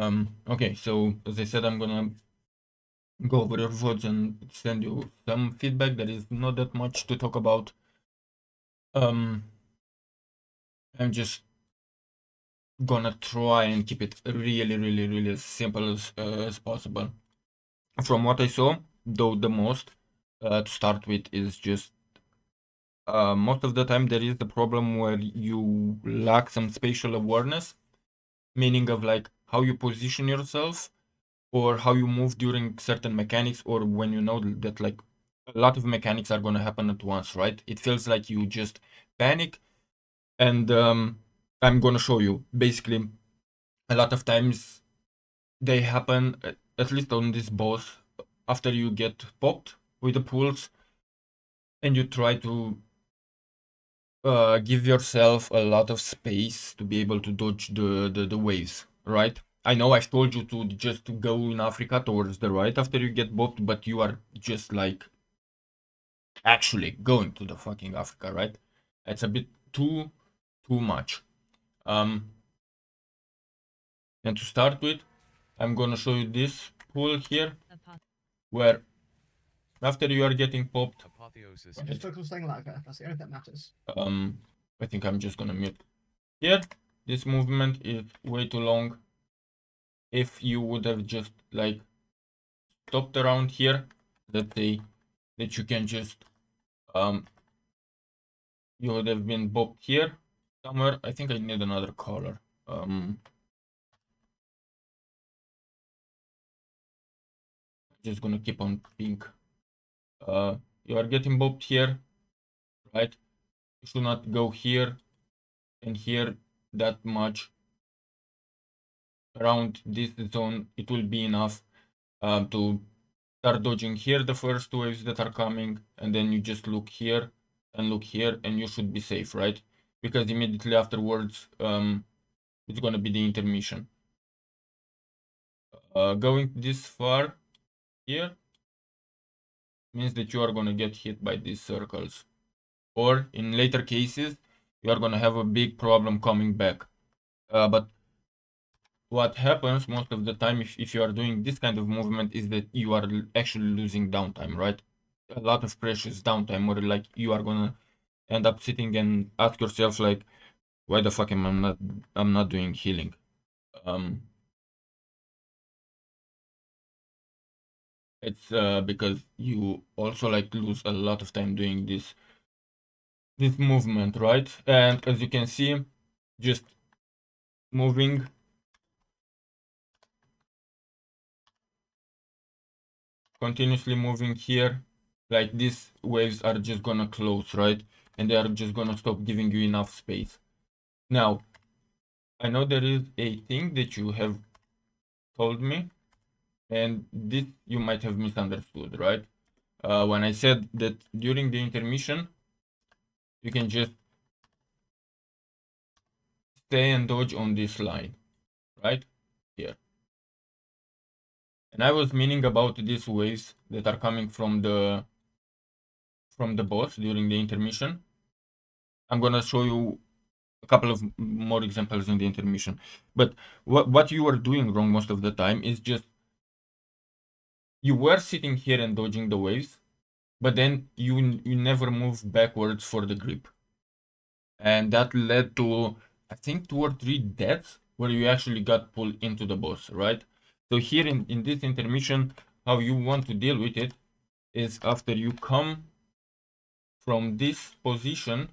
Okay, so as I said, I'm gonna go over your votes and send you some feedback. There is not that much to talk about. I'm just gonna try and keep it really simple as possible. From what I saw, though, the most to start with is just most of the time there is the problem where you lack some spatial awareness, meaning of like how you position yourself or how you move during certain mechanics, or when you know that like a lot of mechanics are going to happen at once, right? It feels like you just panic. And I'm going to show you basically a lot of times they happen, at least on this boss, after you get popped with the pulls and you try to give yourself a lot of space to be able to dodge the waves, right? I know I've told you to just to go in Africa towards the right after you get bopped, but you are just like actually going to the fucking Africa, right? It's a bit too much. Um, and to start with, I'm gonna show you this pool here, where after you are getting popped, Just focus on saying Latka. That's the only thing that matters. I think I'm just gonna mute here. This movement is way too long. If you would have just like stopped around here, let's say that you can just you would have been bopped here somewhere. I think I need another color. Just gonna keep on pink. You are getting bopped here, right? You should not go here and here that much. Around this zone, it will be enough to start dodging here the first waves that are coming, and then you just look here and look here, and you should be safe, right? Because immediately afterwards, it's gonna be the intermission. Going this far here means that you are gonna get hit by these circles, or in later cases, you are gonna have a big problem coming back. But what happens most of the time if you are doing this kind of movement is that you are actually losing downtime, right? A lot of precious downtime where like you are gonna end up sitting and ask yourself like, why the fuck am I'm not doing healing? Um, it's because you also like lose a lot of time doing this movement, right? And as you can see, just moving continuously moving here, like these waves are just gonna close, right? And they are just gonna stop giving you enough space. Now, I know there is a thing that you have told me, and this you might have misunderstood, right? When I said that during the intermission, you can just stay and dodge on this line, right? Here. And I was meaning about these waves that are coming from the boss during the intermission. I'm gonna show you a couple of more examples in the intermission. But what you are doing wrong most of the time is just you were sitting here and dodging the waves, but then you never move backwards for the grip, and that led to I think 2 or 3 deaths where you actually got pulled into the boss, right? So here in this intermission, how you want to deal with it is after you come from this position,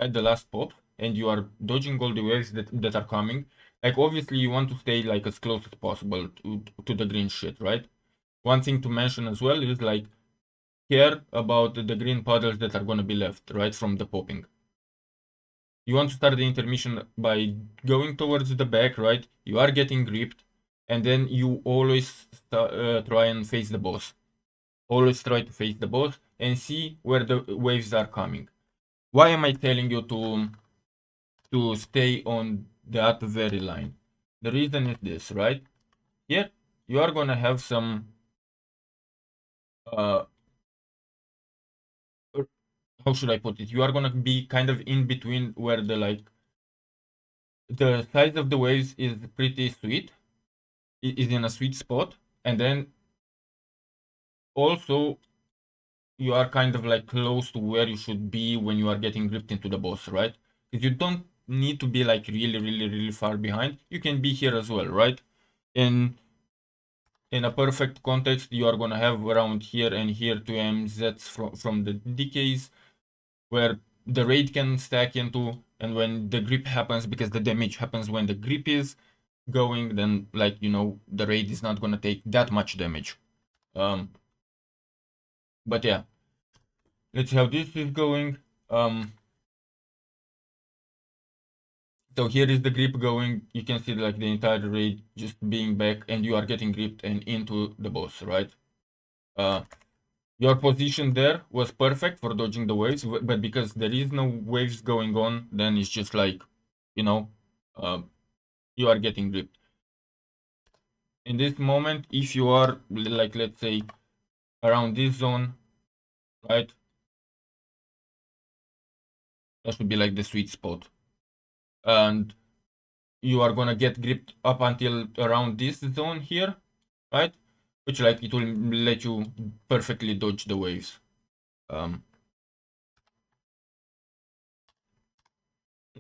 right, the last pop, and you are dodging all the waves that are coming. Like obviously you want to stay like as close as possible to the green shit, right? One thing to mention as well is like care about the green puddles that are gonna be left, right, from the popping. You want to start the intermission by going towards the back, right? You are getting gripped, and then you always try and face the boss. Always try to face the boss and see where the waves are coming. Why am I telling you to stay on that very line? The reason is this, right? Here you are gonna have some uh how should I put it? You are gonna be kind of in between where the size of the waves is pretty sweet, is in a sweet spot, and then also you are kind of like close to where you should be when you are getting gripped into the boss, right? Because you don't need to be like really far behind. You can be here as well, right? In a perfect context, you are gonna have around here and here two MZs from the decays where the raid can stack into, and when the grip happens, because the damage happens when the grip is going, then like the raid is not gonna take that much damage. But yeah, let's see how this is going. So here is the grip going. You can see like the entire raid just being back, and you are getting gripped and into the boss, right? Your position there was perfect for dodging the waves, but because there is no waves going on, then it's just like, you know, uh, you are getting gripped. In this moment, if you are like, let's say, around this zone, right, that should be like the sweet spot. And you are gonna get gripped up until around this zone here, right? Which like it will let you perfectly dodge the waves.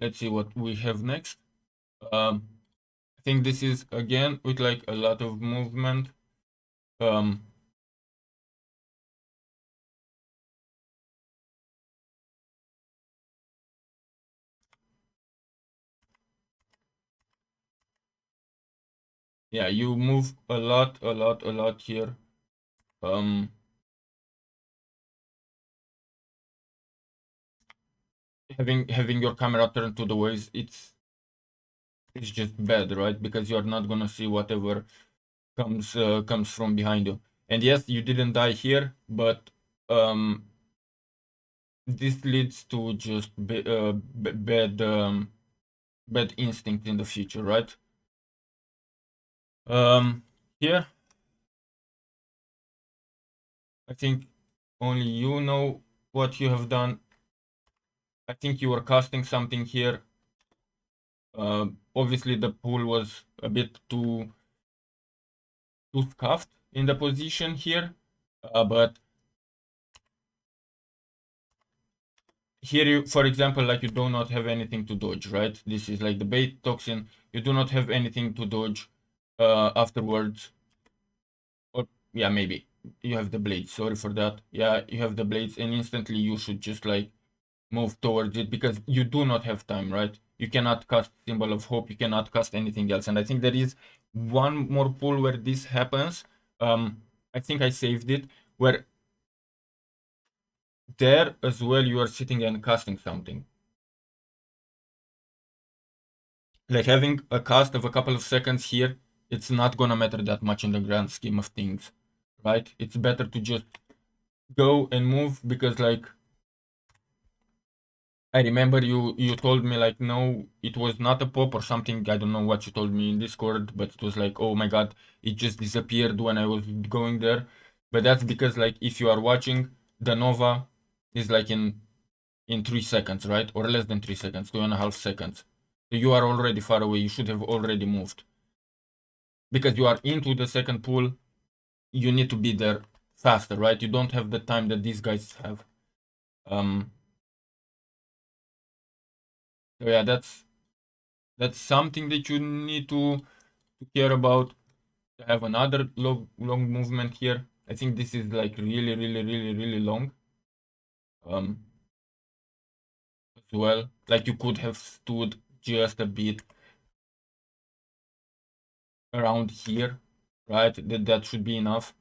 Let's see what we have next. I think this is again with like a lot of movement. Um, yeah, you move a lot here. Um, having your camera turned to the waves, it's just bad, right? Because you are not gonna see whatever comes from behind you. And yes, you didn't die here, but this leads to just bad instinct in the future, right? Here, I think only you know what you have done. I think you were casting something here. Obviously, the pool was a bit too scuffed in the position here, but here you, for example, like you do not have anything to dodge, right? This is like the bait toxin. You do not have anything to dodge afterwards. Or yeah, maybe you have the blades. Sorry for that. Yeah, you have the blades, and instantly you should just like move towards it because you do not have time, right? You cannot cast Symbol of Hope. You cannot cast anything else. And I think there is one more pull where this happens. I think I saved it where there as well you are sitting and casting something. Like having a cast of a couple of seconds here, it's not gonna matter that much in the grand scheme of things, right? It's better to just go and move because like I remember you told me like no, it was not a pop or something. I don't know what you told me in Discord, but it was like, oh my god, it just disappeared when I was going there. But that's because like if you are watching, the Nova is like in 3 seconds, right? Or less than 3 seconds, 2.5 seconds. So you are already far away. You should have already moved. Because you are into the second pool, you need to be there faster, right? You don't have the time that these guys have. So yeah, that's something that you need to care about. To have another long movement here. I think this is like really long. Um, as well. Like you could have stood just a bit around here, right? That should be enough.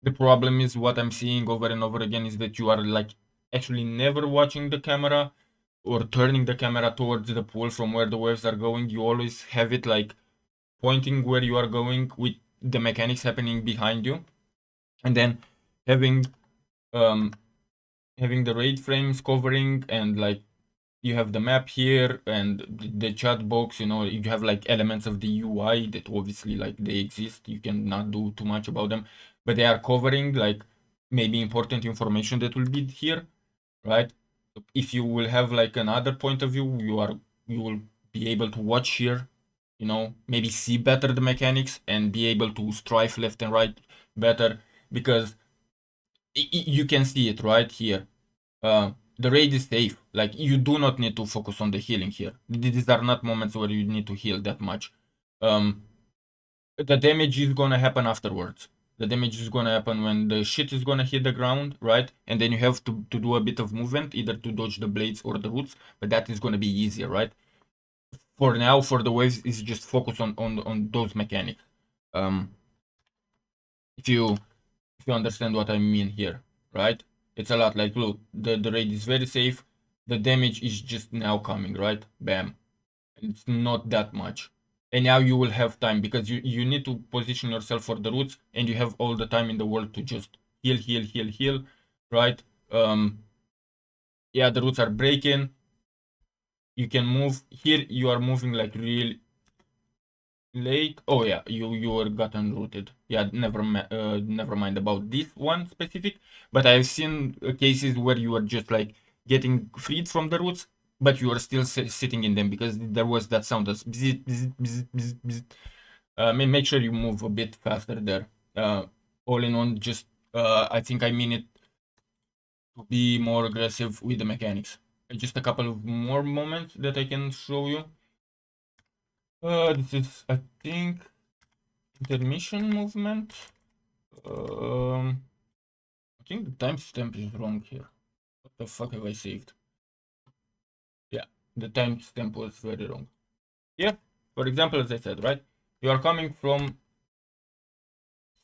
The problem is what I'm seeing over and over again is that you are like actually never watching the camera or turning the camera towards the pool from where the waves are going. You always have it like pointing where you are going with the mechanics happening behind you, and then having um having the raid frames covering, and like you have the map here and the chat box, you have like elements of the UI that obviously like they exist. You cannot do too much about them, but they are covering like maybe important information that will be here, right? If you will have like another point of view, you will be able to watch here you know, maybe see better the mechanics and be able to strife left and right better, because you can see it right here. The raid is safe. Like, you do not need to focus on the healing here. These are not moments where you need to heal that much. The damage is gonna happen afterwards. The damage is gonna happen when the shit is gonna hit the ground, right? And then you have to do a bit of movement, either to dodge the blades or the roots, but that is gonna be easier, right? For now, for the waves, is just focus on those mechanics. Um, if you understand what I mean here, right? It's a lot like, look, the raid is very safe. The damage is just now coming, right? Bam. It's not that much. And now you will have time, because you need to position yourself for the roots, and you have all the time in the world to just heal, heal, heal, heal, right? Yeah, the roots are breaking. You can move. Here you are moving like real late. Oh yeah, you were gotten rooted. Yeah, never mind about this one specific. But I've seen cases where you are just like getting freed from the roots, but you are still sitting in them, because there was that sound that's bzz, bzz, bzz, bzz, bzz. Make sure you move a bit faster there. All in all, just I think I mean it to be more aggressive with the mechanics. Just a couple of more moments that I can show you. This is, I think, intermission movement. I think the timestamp is wrong here. What the fuck have I saved? Yeah, the timestamp was very wrong. Here, for example, as I said, right? You are coming from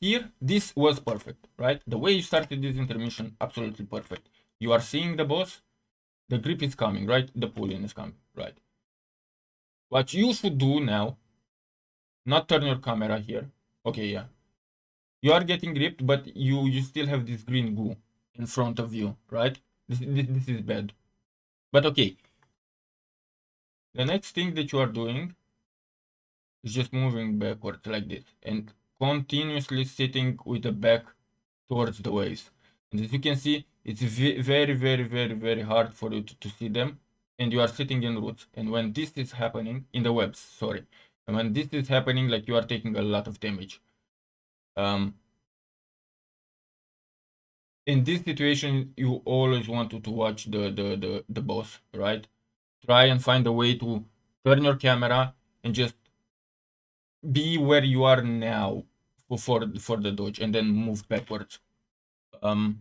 here. This was perfect, right? The way you started this intermission, absolutely perfect. You are seeing the boss. The grip is coming, right? The pull-in is coming, right? What you should do now, not turn your camera here. Okay, yeah. You are getting gripped, but you still have this green goo in front of you, right? This is bad. But okay, the next thing that you are doing is just moving backwards like this and continuously sitting with the back towards the waves. And as you can see, it's very, very, very, very hard for you to see them. And you are sitting in roots. And when this is happening, in the webs, sorry. And when this is happening, like, you are taking a lot of damage. In this situation, you always want to watch the boss, right? Try and find a way to turn your camera and just be where you are now for the dodge, and then move backwards. Um,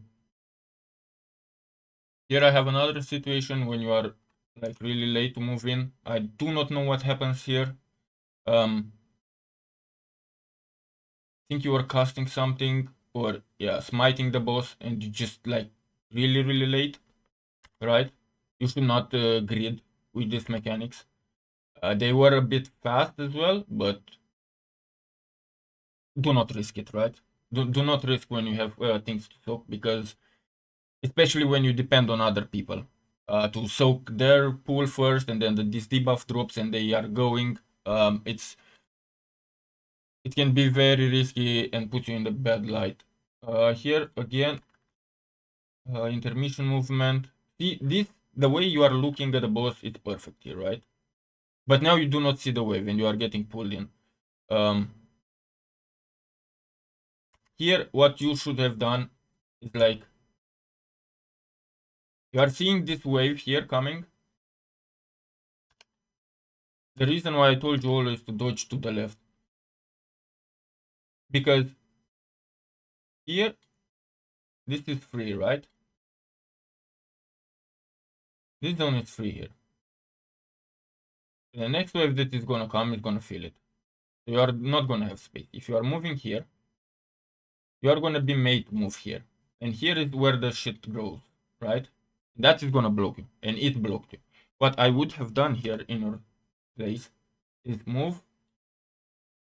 Here I have another situation when you are like really late to move in. I do not know what happens here. Think you are casting something, or yeah, smiting the boss, and you just like really, really late, right? You should not grid with these mechanics. They were a bit fast as well, but do not risk it, right? Do not risk when you have things to soak, because especially when you depend on other people to soak their pool first, and then this debuff drops and they are going. It can be very risky and put you in the bad light. Here again, intermission movement. See this, the way you are looking at the boss, it's perfect here, right? But now you do not see the wave and you are getting pulled in. Here, what you should have done is like, you are seeing this wave here coming. The reason why I told you always to dodge to the left, because here, this is free, right? This zone is free here. The next wave that is gonna come is gonna fill it. So you are not gonna have space. If you are moving here, you are gonna be made to move here. And here is where the shit grows, right? That is gonna block you, and it blocked you. What I would have done here in your place is move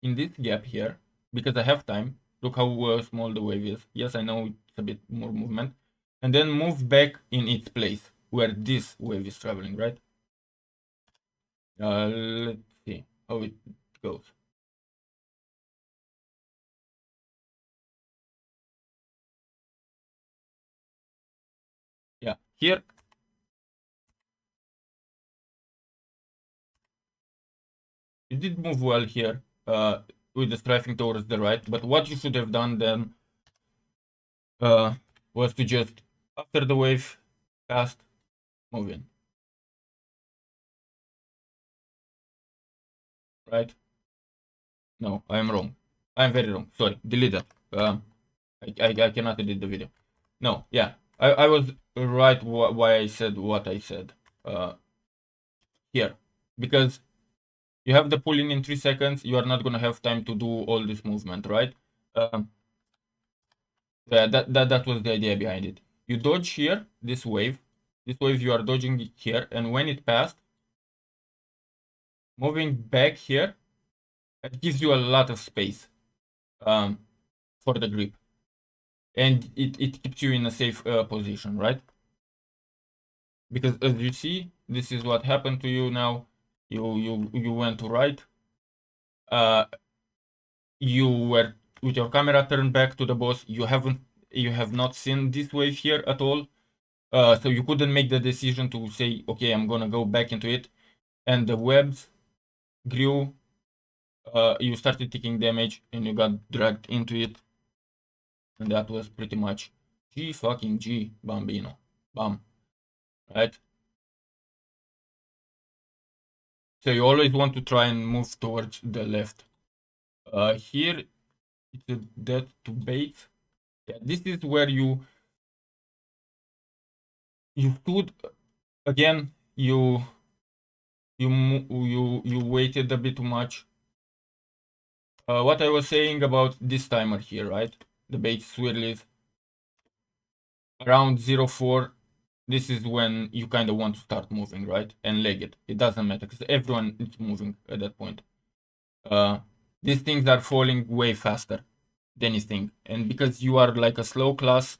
in this gap here, because I have time. Look how small the wave is. Yes, I know it's a bit more movement. And then move back in its place where this wave is traveling, right? Let's see how it goes. Yeah, here. You did move well here with the strafing towards the right, but what you should have done then was to just, after the wave passed, move in. Right? No, I am wrong. I am very wrong. Sorry, delete that. I cannot edit the video. No, yeah, I was right why I said what I said here, because you have the pull in 3 seconds. You are not gonna have time to do all this movement, right? Yeah, that was the idea behind it. You dodge here, this wave you are dodging it here, and when it passed, moving back here, it gives you a lot of space for the grip, and it keeps you in a safe position, right? Because as you see, this is what happened to you now. You went to right. You were with your camera turned back to the boss. You have not seen this wave here at all. So you couldn't make the decision to say, okay, I'm gonna go back into it. And the webs grew. You started taking damage and you got dragged into it. And that was pretty much G fucking G, Bambino. Bam. Right? So you always want to try and move towards the left. Here, it's a dead to bait. Yeah, this is where you stood again. You waited a bit too much. What I was saying about this timer here, right? The bait swirlies around 0.4. This is when you kind of want to start moving, right? And leg it. It doesn't matter because everyone is moving at that point. These things are falling way faster than you think, and because you are like a slow class,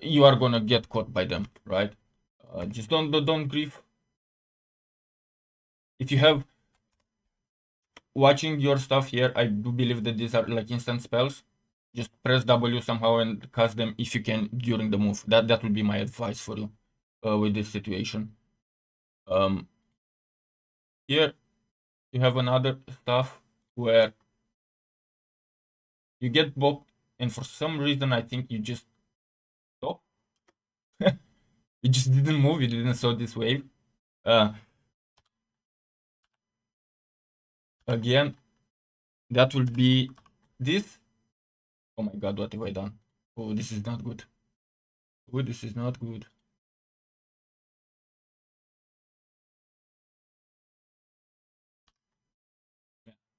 you are gonna get caught by them, right? Just don't grief. If you have watching your stuff here, I do believe that these are like instant spells. Just press W somehow and cast them if you can during the move. That would be my advice for you with this situation. Here you have another stuff where you get bopped, and for some reason I think you just stop. You just didn't move. You didn't saw this wave. Again, that will be this. Oh my god, what have I done? Oh, this is not good. Oh, this is not good.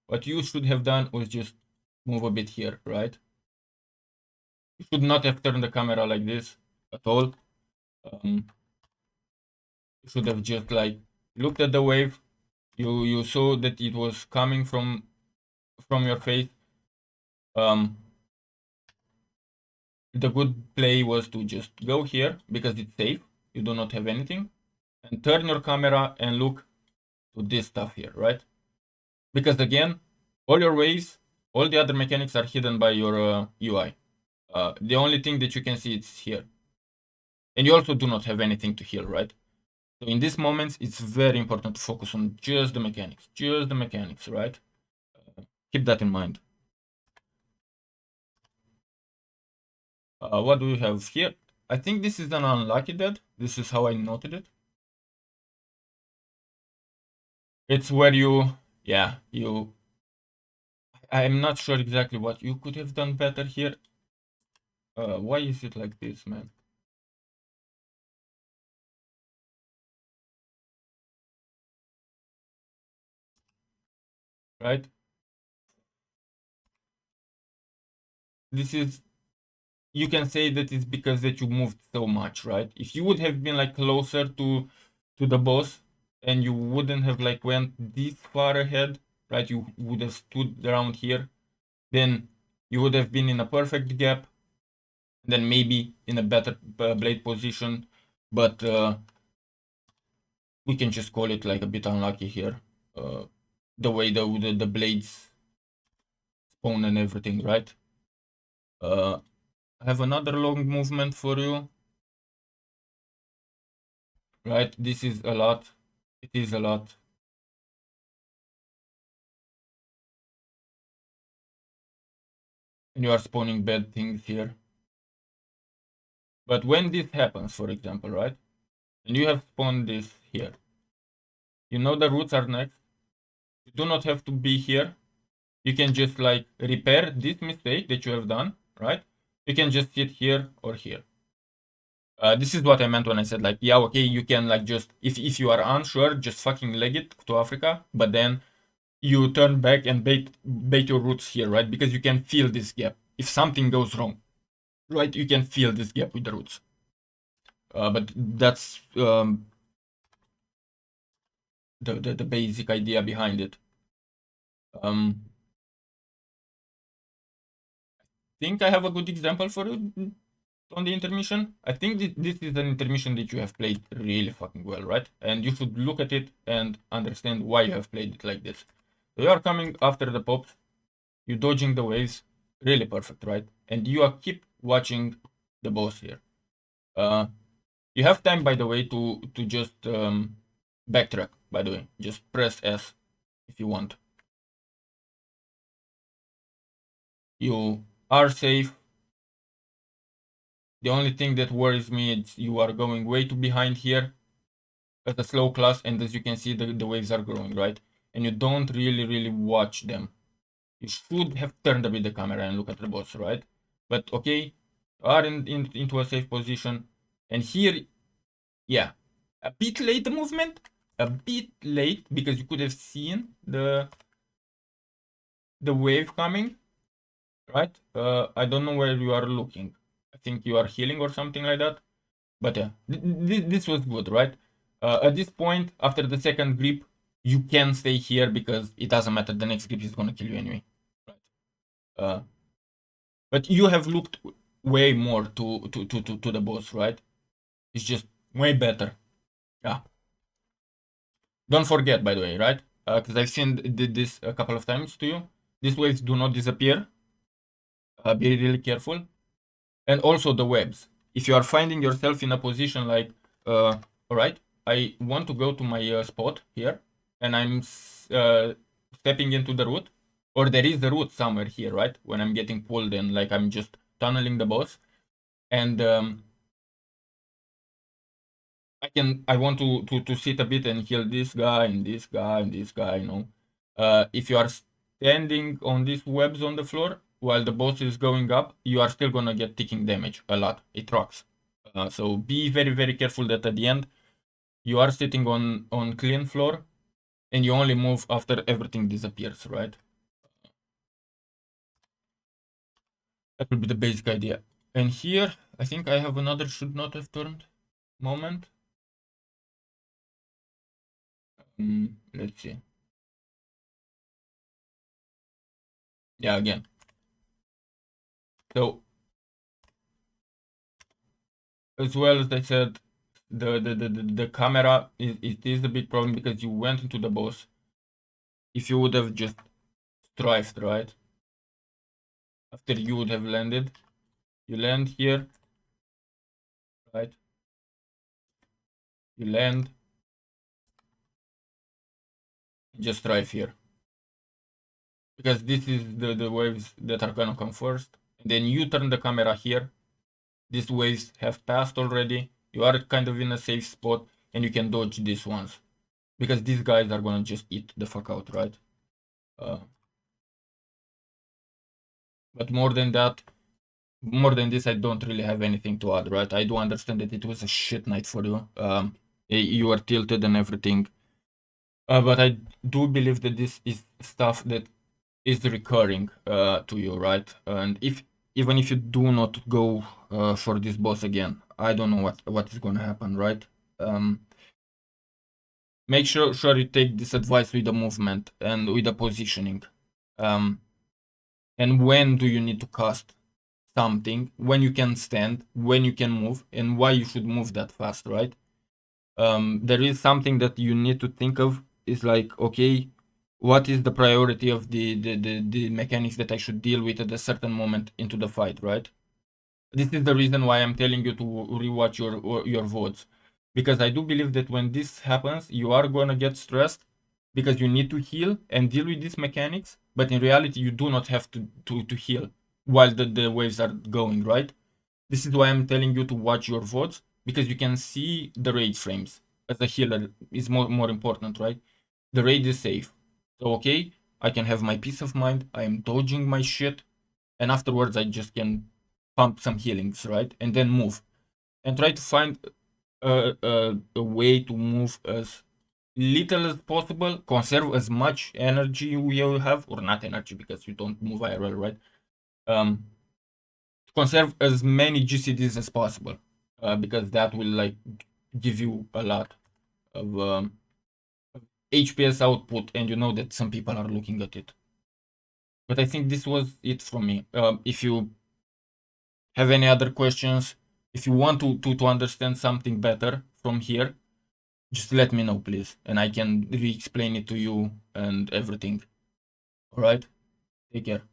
What you should have done was just move a bit here, right? You should not have turned the camera like this at all. You should have just like looked at the wave. You saw that it was coming from your face. The good play was to just go here because it's safe. You do not have anything, and turn your camera and look to this stuff here, right? Because again, all your waves, all the other mechanics are hidden by your UI. The only thing that you can see is here. And you also do not have anything to heal, right? So in these moments, it's very important to focus on just the mechanics, right? Keep that in mind. What do we have here? I think this is an unlucky dead. This is how I noted it. It's where I'm not sure exactly what you could have done better here. Why is it like this, man? Right? This is, you can say that it's because that you moved so much, right? If you would have been like closer to the boss and you wouldn't have like went this far ahead, right? You would have stood around here, then you would have been in a perfect gap, then maybe in a better blade position, but we can just call it like a bit unlucky here. The way the blades spawn and everything, right? I have another long movement for you. Right, this is a lot. It is a lot. and you are spawning bad things here. But when this happens, for example, right, and you have spawned this here, you know the roots are next. You do not have to be here. You can just like repair this mistake that you have done, right? You can just sit here or here. This is what I meant when I said like, yeah, okay, you can like just, if you are unsure, just fucking leg it to Africa, but then you turn back and bait your roots here, right? Because you can feel this gap. If something goes wrong, right, you can feel this gap with the roots. But that's the basic idea behind it. Think I have a good example for you on the intermission. I think this is an intermission that you have played really fucking well, right? And you should look at it and understand why you have played it like this. So you are coming after the pops, you dodging the waves, really perfect, right? And you are keep watching the boss here. You have time, by the way, to just backtrack. By the way, just press S if you want. You are safe. The only thing that worries me is you are going way too behind here at a slow class, and as you can see, the waves are growing, right? And you don't really watch them. You should have turned a bit the camera and look at the boss, right? But okay, are into a safe position. And here, yeah, a bit late the movement, a bit late because you could have seen the wave coming, right? I don't know where you are looking. I think you are healing or something like that. But yeah, this was good, right? At this point, after the second grip, you can stay here because it doesn't matter. The next grip is gonna kill you anyway. Right? But you have looked way more to the boss, right? It's just way better. Yeah. Don't forget, by the way, right? Because I've seen did this a couple of times to you. These waves do not disappear. Be really careful. And also the webs. If you are finding yourself in a position like, all right, I want to go to my spot here, and I'm stepping into the root, or there is the root somewhere here, right? When I'm getting pulled and like I'm just tunneling the boss, and I want to sit a bit and heal this guy and this guy and this guy, you know. If you are standing on these webs on the floor while the boss is going up, you are still gonna get ticking damage a lot. It rocks. So be very careful that at the end you are sitting on clean floor and you only move after everything disappears, right? That will be the basic idea. And here I think I have another should not have turned moment. Let's see. Yeah, again. So as well as I said, the camera is the big problem because you went into the boss. If you would have just strafed, right? After you would have landed, you land here, right? You land, just strive here. Because this is the waves that are gonna come first. And then you turn the camera here. These waves have passed already. You are kind of in a safe spot and you can dodge these ones. Because these guys are gonna just eat the fuck out, right? But more than that, more than this, I don't really have anything to add, right? I do understand that it was a shit night for you. You were tilted and everything. But I do believe that this is stuff that is recurring to you, right? And even if you do not go for this boss again, I don't know what is gonna happen, right? Make sure you take this advice with the movement and with the positioning. And when do you need to cast something, when you can stand, when you can move, and why you should move that fast, right? There is something that you need to think of is like, okay, what is the priority of the mechanics that I should deal with at a certain moment into the fight, right? This is the reason why I'm telling you to rewatch your VODs. Because I do believe that when this happens, you are gonna get stressed because you need to heal and deal with these mechanics, but in reality you do not have to heal. while the waves are going, right? This is why I'm telling you to watch your VODs, because you can see the raid frames. As a healer is more important, right? The raid is safe. So okay, I can have my peace of mind, I am dodging my shit, and afterwards I just can pump some healings, right? And then move. And try to find a way to move as little as possible, conserve as much energy you have, or not energy because you don't move IRL, right? Um, conserve as many GCDs as possible, because that will like give you a lot of HPS output, and you know that some people are looking at it. But I think this was it from me. If you have any other questions, if you want to understand something better from here, just let me know, please, and I can re-explain it to you and everything. All right? Take care.